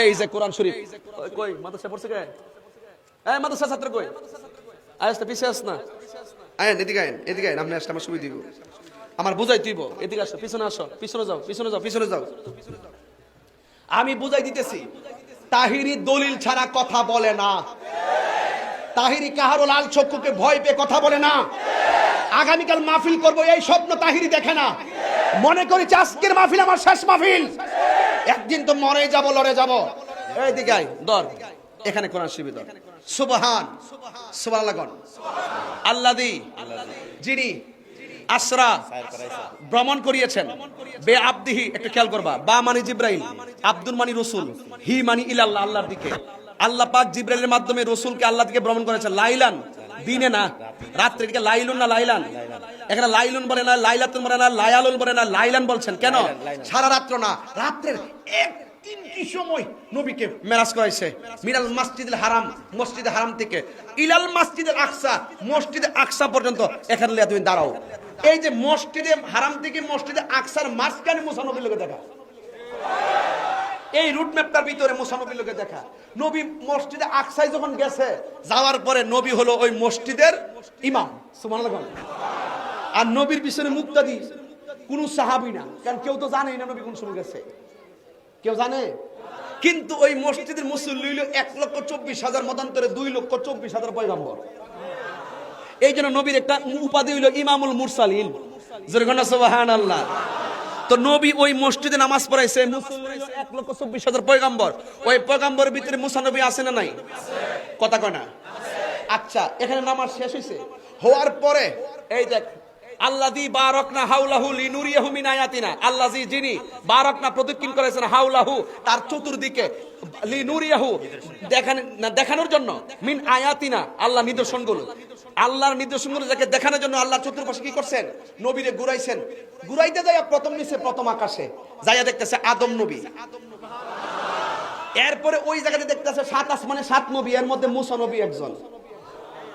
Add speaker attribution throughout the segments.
Speaker 1: এই যে কোরআন শরীফ কই মাদ্রাসা পড়ছে কে? এই মাদ্রাসা ছাত্র কই? আয়াসটা পিছিয়ে আস না। আয়েন এদিকে আয়েন, এদিকে আয়েন, আপনি আসলে আমার সুবিধা দিব, আমার বুঝাই তুইব। এদিকে আসো, পিছনে আসো, পিছনে যাও, পিছনে যাও, পিছনে যাও। আমি বুঝাই দিতেছি। তাহিরি দলিল ছাড়া কথা বলে না। তাহিরি কাহারো লাল চক্ষুকে ভয় পেয়ে কথা বলে না। আগামীকাল মাহফিল করব এই স্বপ্ন তাহিরি দেখে না। মনে করি আজকের মাহফিল আমার শেষ মাহফিল, একদিন তো মরে যাব, লড়ে যাব। এইদিকে আয়, ধর এখানে কোরআন শিবির ধর। সুবহান সুবহানাল্লাহ। আল্লাযী, যিনি আসরা ভ্রমণ করিয়েছেন বে আবদিহি, একটু খেয়াল করবা, বা মানে জিব্রাইল, আব্দুল মানি রাসূল, হি মানি ইলাল্লাহ, আল্লাহর দিকে। আল্লাহ পাক জিব্রাইলের মাধ্যমে রাসূলকে আল্লাহ দিকে ভ্রমণ করেছেন। লাইলান, দিনে না রাত্রে। এদিকে লাইলুন না লাইলান? এখানে লাইলুন বলে না, লাইলাতুন বলে না, লায়ালুন বলে না, লাইলান বলছেন কেন? সারা রাত্র না, রাত্রের এক তিনটি সময় নবীকে মেরাজ করাইছে। মিনাল মসজিদুল হারাম, মসজিদে হারাম থেকে ইলাল মসজিদুল আকসা, মসজিদে আকসা পর্যন্ত। এখানে লিয়া তুমি দাঁড়াও। এই যে মসজিদে হারাম থেকে মসজিদে আকসার মাঝখানে মুসা নবীর লোকে দেখা, এই রুট ম্যাপটার ভিতরে মুসা নবীর লোকে দেখা। নবী মসজিদে আকসায় যখন গেছে, যাওয়ার পরে নবী হলো ওই মসজিদের ইমাম। সুবহানাল্লাহ। আর নবীর পিছনে মুক্তাদি কোন সাহাবী না, কারণ কেউ তো জানেই না নবী কোন সময় গেছে, কেউ জানে? কিন্তু ওই মসজিদের মুসল্লি হইল 1,24,000, মতান্তরে 2,24,000 পয়গম্বর। এই জন্য নবীর একটা উপাধি হইল ইমামুল মুরসালিন। যেরকম সুবহানাল্লাহ। তো নবী ওই মসজিদে নামাজ পড়াইছে, মুসল্লি 1,24,000 পয়গম্বর। ওই পয়গম্বরের ভিতরে মুসা নবী আছে না নাই? কথা কয় না? আচ্ছা, এখানে নামাজ শেষ হইছে, হওয়ার পরে এই দেখ, আল্লাযী বারাকনা হাওলাহু লিনুরিয়াহু মিন আয়াতিনা, আল্লাযী, যিনি বারাকনা প্রদক্ষিণ করেছেন হাওলাহু, তার চতুর্দিকে, লিনুরিয়াহু দেখানোর জন্য, মিন আয়াতিনা আল্লাহ নিদর্শনগুলো, আল্লাহর নিদর্শনগুলো যাকে দেখানোর জন্য আল্লাহ চতুর্পাশে কি করছেন? নবীরে ঘুরাইছেন। ঘুরাইতে যায় প্রথম নিচে, প্রথম আকাশে যাইয়া দেখতেছে আদম নবী। এরপরে ওই জায়গাতে দেখতেছে 7 আসমানে 7 নবী, এর মধ্যে মুসা নবী একজন।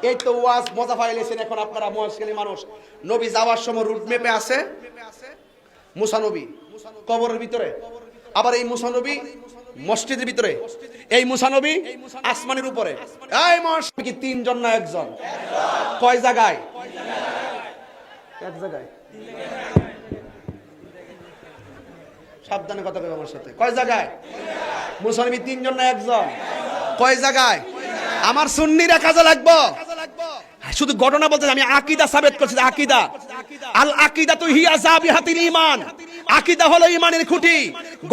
Speaker 1: এই তো ওয়াজ মজা পাইলেছেন এখন আপনারা মুশকিলি মানুষ। নবী যাওয়ার সময় রুট ম্যাপে আছে মুসা নবী কবরের ভিতরে, আবার এই মুসা নবী মসজিদের ভিতরে, এই মুসা নবী আসমানের উপরে। এই মসজিদ কি 3 জন না 1 জন? কয় জায়গায়? এক জায়গায়। সাবধানে কথা কই আমার সাথে। কয় জায়গায়? মুসা নবী 3 জন না 1 জন? কয় জায়গায়? আমার সুন্নিরা কাজে লাগবো। শুধু ঘটনা বলতে আমি আকীদা সাবেত করছি। আকীদা, আল আকীদা তু হিয়া যাবিহাতুল ঈমান। আকীদা হলো ঈমানের খুঁটি।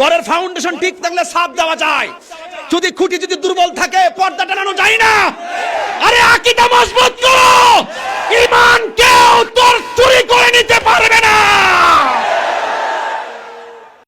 Speaker 1: ঘরের ফাউন্ডেশন ঠিক থাকলে ছাদ দেওয়া যায়, যদি খুঁটি যদি দুর্বল থাকে পর্দা টানানো যায় না। আরে আকীদা মজবুত করো।